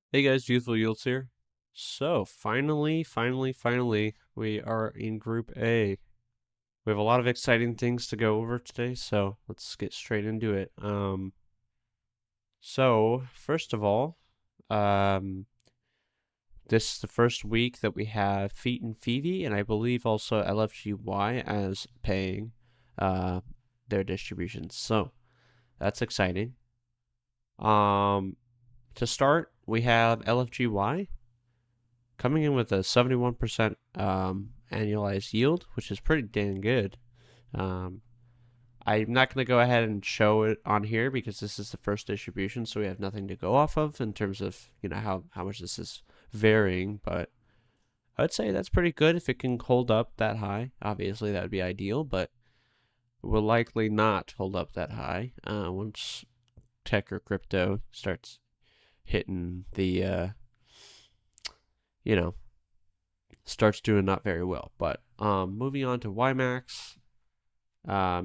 Hey guys, Youthful Yields here. So finally, we are in Group A. We have a lot of exciting things to go over today, so let's get straight into it. So first of all, um, this is the first week that we have Feet and Phoebe, and I believe also LFGY as paying uh, their distributions. So that's exciting. To start, we have LFGY coming in with a 71% annualized yield, which is pretty dang good. Um, I'm not going to go ahead and show it on here because this is the first distribution, so we have nothing to go off of in terms of how much this is varying. But I'd say that's pretty good if it can hold up that high. Obviously, that would be ideal, but it will likely not hold up that high once tech or crypto starts hitting the you know starts doing not very well. But moving on to YieldMax,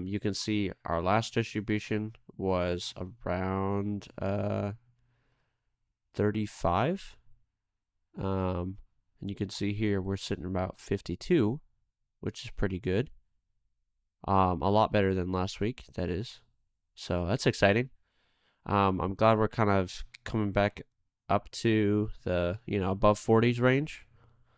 you can see our last distribution was around 35. And you can see here we're sitting about 52, which is pretty good. A lot better than last week, that is. So that's exciting. I'm glad we're kind of coming back up to the above 40s range,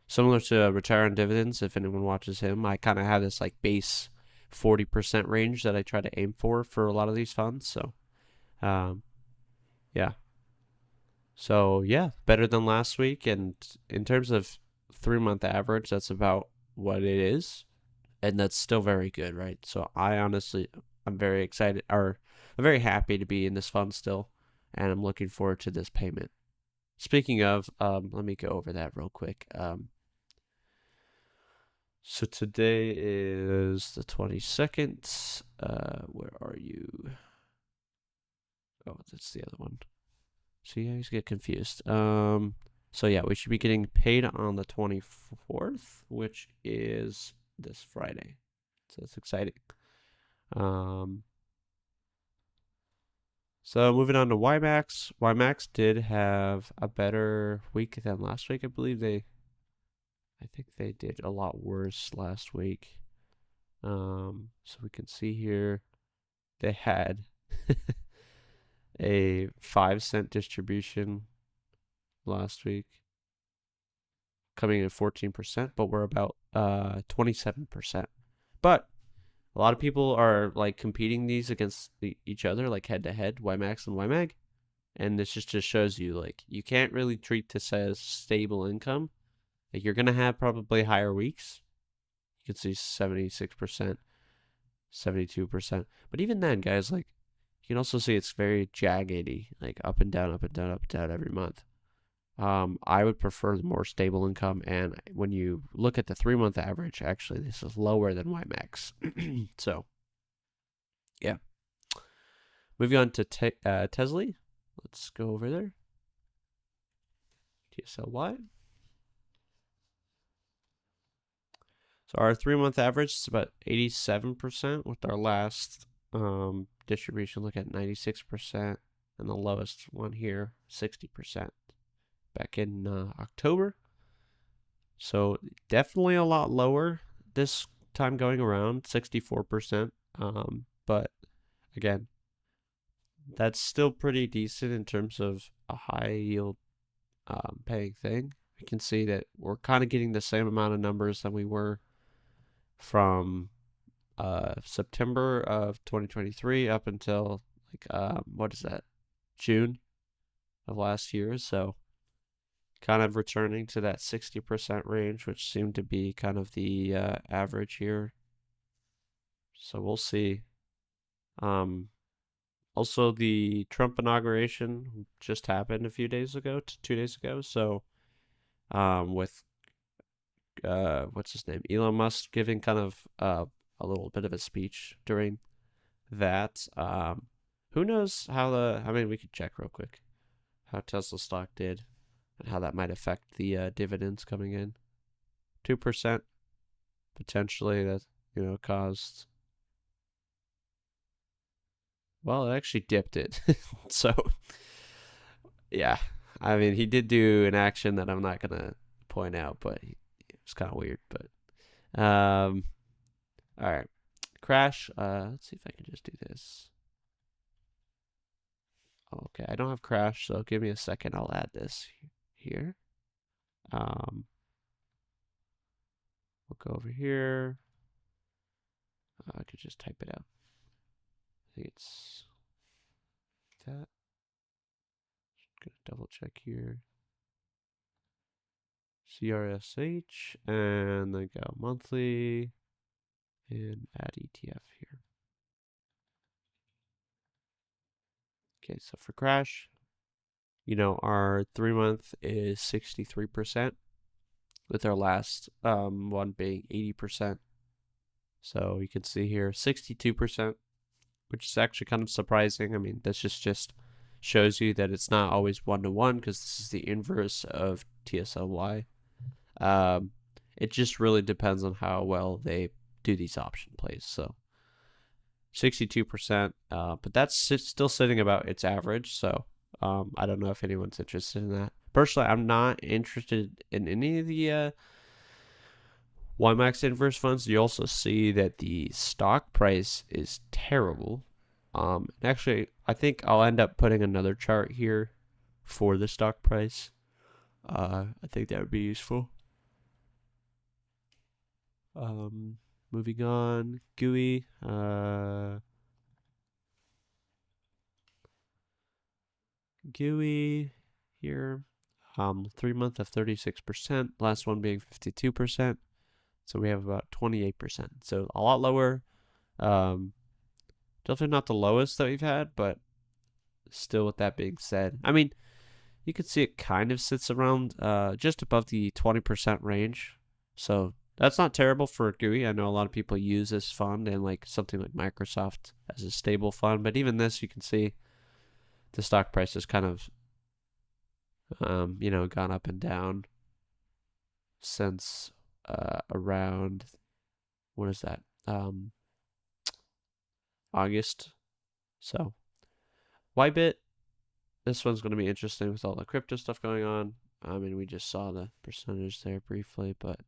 similar to Retire on Dividends. If anyone watches him, I kind of have this like base 40% range that I try to aim for a lot of these funds. So, um, yeah. So yeah, better than last week. And in terms of 3 month average, that's about what it is, and that's still very good, right? So I'm very excited, or I'm very happy to be in this fund still, and I'm looking forward to this payment. Speaking of, let me go over that real quick. So today is the 22nd. Where are you? Oh, that's the other one. See, I always get confused. So yeah, we should be getting paid on the 24th, which is this Friday. So that's exciting. Um, so moving on to YMAX. YMAX did have a better week than last week. I think they did a lot worse last week. So we can see here they had a 5 cent distribution last week, coming in at 14%, but we're about 27%. But a lot of people are like competing these against each other, like head to head, YMAX and YMAG. And this just shows you like you can't really treat this as stable income. Like you're gonna have probably higher weeks. You can see 76%, 72%. But even then, guys, like you can also see it's very jaggedy, like up and down, up and down, up and down every month. I would prefer the more stable income, and when you look at the 3 month average, actually this is lower than YMAX. So yeah, moving on to Tesla. Let's go over there. TSLY. So our 3 month average is about 87%, with our last distribution look at 96%, and the lowest one here 60% back in October. So definitely a lot lower this time going around, 64%. But again, that's still pretty decent in terms of a high yield paying thing. We can see that we're kind of getting the same amount of numbers that we were from September of 2023 up until like what is that, June of last year. So kind of returning to that 60% range, which seemed to be kind of the average here. So we'll see. Um, Also, the Trump inauguration just happened a few days ago, 2 days ago. So with what's his name, Elon Musk giving kind of a little bit of a speech during that. Who knows how I mean, we could check real quick how Tesla stock did and how that might affect the dividends coming in. 2% potentially that, caused. Well, it actually dipped it. So, yeah. I mean, he did do an action that I'm not gonna point out, but it was kind of weird. But all right, crash. Let's see if I can just do this. Okay, I don't have crash, so give me a second. I'll add this here. Um, we'll go over here. I could just type it out. I think it's that. Just gonna double check here. CRSH and then go monthly and add ETF here. Okay, so for crash, our 3-month is 63%, with our last one being 80%. So you can see here 62%, which is actually kind of surprising. I mean, this just shows you that it's not always 1-to-1, because this is the inverse of TSLY. It just really depends on how well they do these option plays. So 62%, but that's still sitting about its average. So I don't know if anyone's interested in that. Personally, I'm not interested in any of the YieldMax inverse funds. You also see that the stock price is terrible. Actually, I think I'll end up putting another chart here for the stock price. I think that would be useful. Moving on, GUI. GUI here. 3-month of 36%, last one being 52%. So we have about 28%. So a lot lower. Definitely not the lowest that we've had, but still, with that being said, I mean, you can see it kind of sits around just above the 20% range. So that's not terrible for a GUI. I know a lot of people use this fund and like something like Microsoft as a stable fund, but even this, you can see the stock price has kind of, gone up and down since around, what is that? August. So Ybit, this one's going to be interesting with all the crypto stuff going on. I mean, we just saw the percentage there briefly, but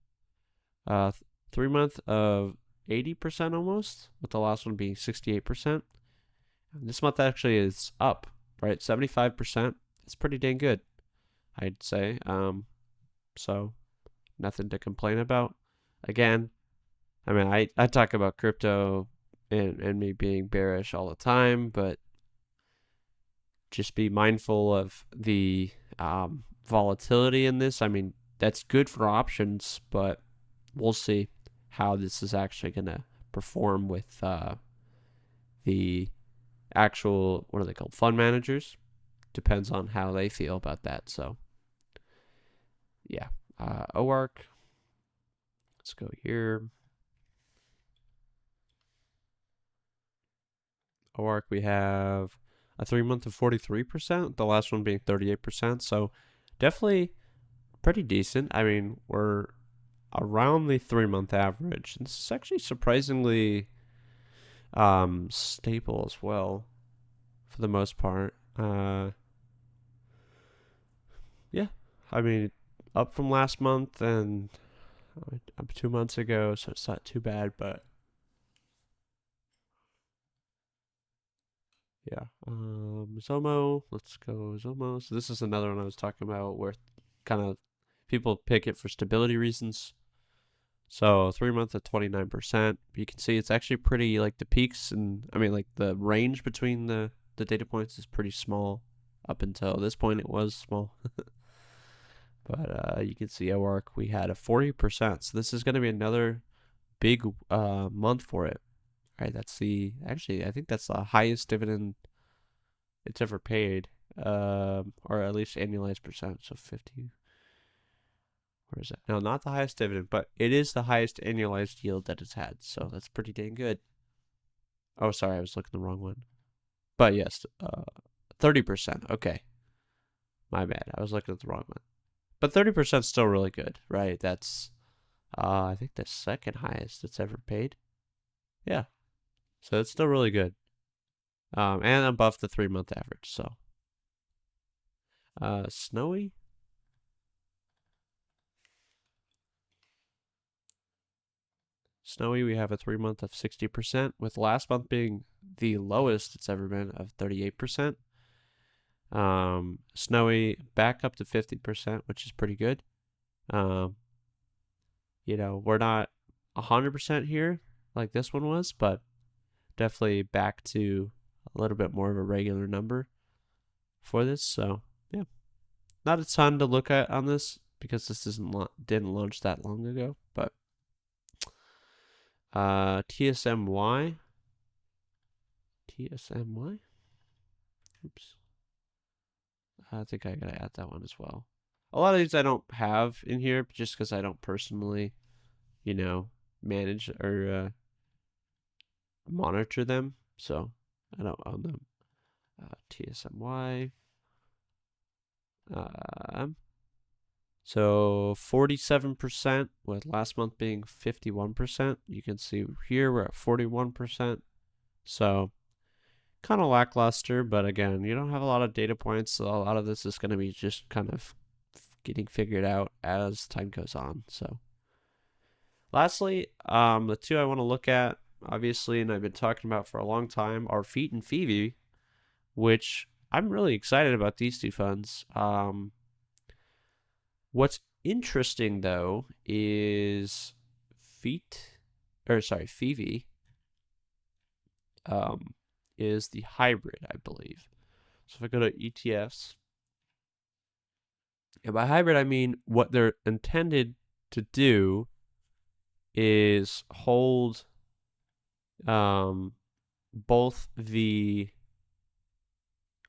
3-month of 80% almost, with the last one being 68%. And this month actually is up, right? 75%. It's pretty dang good, I'd say. So nothing to complain about. Again, I mean, I talk about crypto and me being bearish all the time, but just be mindful of the volatility in this. I mean, that's good for options, but we'll see how this is actually going to perform with the actual, what are they called, fund managers. Depends on how they feel about that. So yeah, OARC, let's go here. OARC, we have a 3-month of 43%, the last one being 38%. So definitely pretty decent. I mean, we're around the 3-month average. This is actually surprisingly stable as well, for the most part. Yeah, I mean, up from last month and up 2 months ago, so it's not too bad, but yeah. Zomo, let's go Zomo. So this is another one I was talking about where kind of people pick it for stability reasons. So 3-month at 29%. You can see it's actually pretty, like the peaks, and I mean, like the range between the data points is pretty small. Up until this point, it was small. But you can see OARC, we had a 40%. So this is going to be another big month for it. All right, actually, I think that's the highest dividend it's ever paid, or at least annualized percent. So 50. Where is it? No, not the highest dividend, but it is the highest annualized yield that it's had. So that's pretty dang good. Oh, sorry, I was looking the wrong one. But yes, 30%. Okay, my bad. I was looking at the wrong one. But 30% is still really good, right? That's, I think, the second highest it's ever paid. Yeah, so it's still really good, and above the 3-month average. So Snowy. Snowy, we have a 3-month of 60%, with last month being the lowest it's ever been of 38%. Snowy back up to 50%, which is pretty good. We're not 100% here like this one was, but definitely back to a little bit more of a regular number for this. So, yeah. Not a ton to look at on this because this didn't launch that long ago, but TSMY. Oops. I think I gotta add that one as well. A lot of these I don't have in here just because I don't personally, manage or monitor them. So I don't own them. TSMY. So 47%, with last month being 51%. You can see here we're at 41%. So kind of lackluster, but again, you don't have a lot of data points, so a lot of this is going to be just kind of getting figured out as time goes on. So lastly, the two I want to look at, obviously, and I've been talking about for a long time, are Feet and Phoebe, which I'm really excited about these two funds. What's interesting though is Phoebe is the hybrid, I believe. So if I go to ETFs, and by hybrid I mean what they're intended to do is hold both the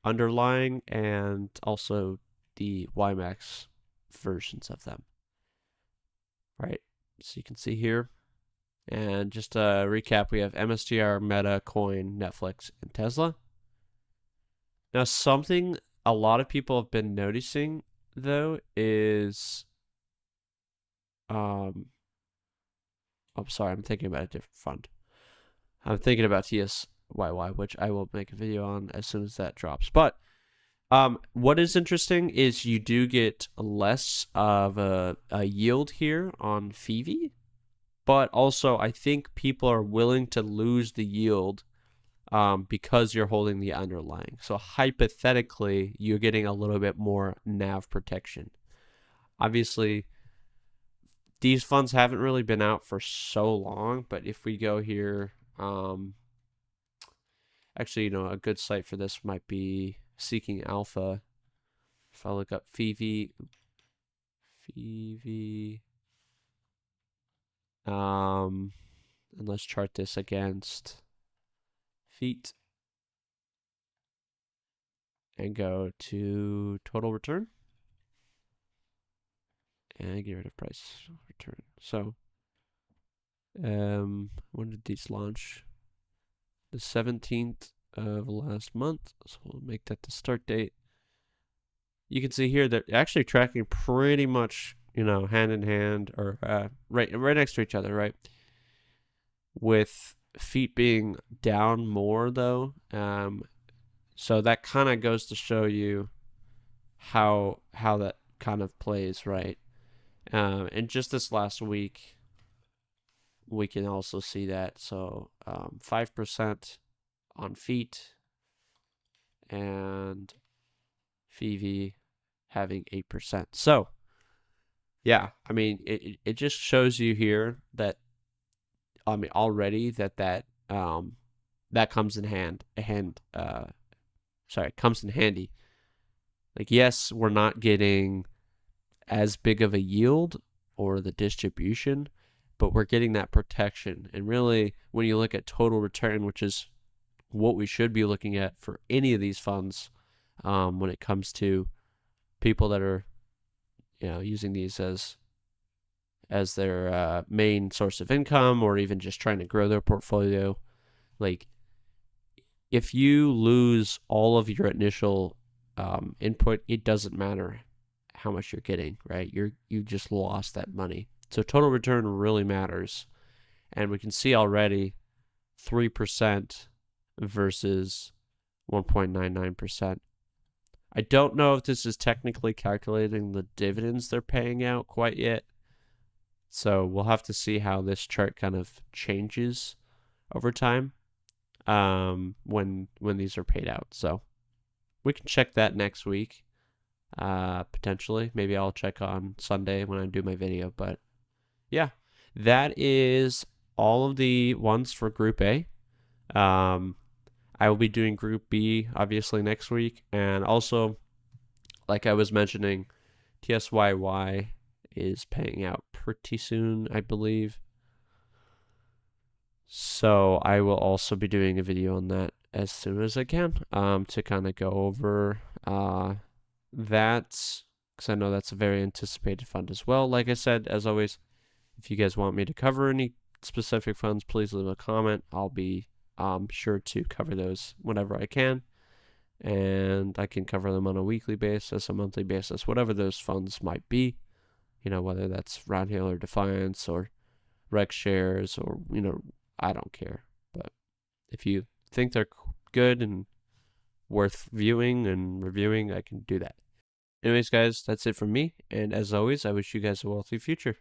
underlying and also the YieldMax versions of them. Right? So you can see here. And just to recap, we have MSTR, Meta, Coin, Netflix, and Tesla. Now, something a lot of people have been noticing, though, is I'm sorry, I'm thinking about a different fund. I'm thinking about TSYY, which I will make a video on as soon as that drops. But what is interesting is you do get less of a yield here on Phoebe, but also I think people are willing to lose the yield because you're holding the underlying. So hypothetically, you're getting a little bit more NAV protection. Obviously, these funds haven't really been out for so long, but if we go here, actually, a good site for this might be Seeking Alpha. If I look up Phoebe, and let's chart this against Feet and go to total return and get rid of price return. So, when did these launch? The 17th of last month. So we'll make that the start date. You can see here they're actually tracking pretty much, hand in hand or right next to each other, right? With Feet being down more though. So that kind of goes to show you how that kind of plays, right? And just this last week, we can also see that. So 5% on Feet and Phoebe having 8%. So yeah, I mean, it just shows you here that already that comes in comes in handy. Like, yes, we're not getting as big of a yield or the distribution, but we're getting that protection. And really, when you look at total return, which is what we should be looking at for any of these funds, when it comes to people that are, using these as their main source of income, or even just trying to grow their portfolio. Like, if you lose all of your initial input, it doesn't matter how much you're getting, right? You just lost that money. So total return really matters. And we can see already 3% versus 1.99%. I don't know if this is technically calculating the dividends they're paying out quite yet. So we'll have to see how this chart kind of changes over time when these are paid out. So we can check that next week, potentially. Maybe I'll check on Sunday when I do my video. But yeah, that is all of the ones for Group A. I will be doing Group B obviously next week, and also, like I was mentioning, TSYY is paying out pretty soon, I believe. So I will also be doing a video on that as soon as I can, to kind of go over that, because I know that's a very anticipated fund as well. Like I said, as always, if you guys want me to cover any specific funds, please leave a comment. I'll be sure to cover those whenever I can, and I can cover them on a weekly basis, a monthly basis, whatever those funds might be. You know, whether that's Roundhill or Defiance or Rex shares, or, you know, I don't care. But if you think they're good and worth viewing and reviewing, I can do that. Anyways, guys, that's it from me. And as always, I wish you guys a wealthy future.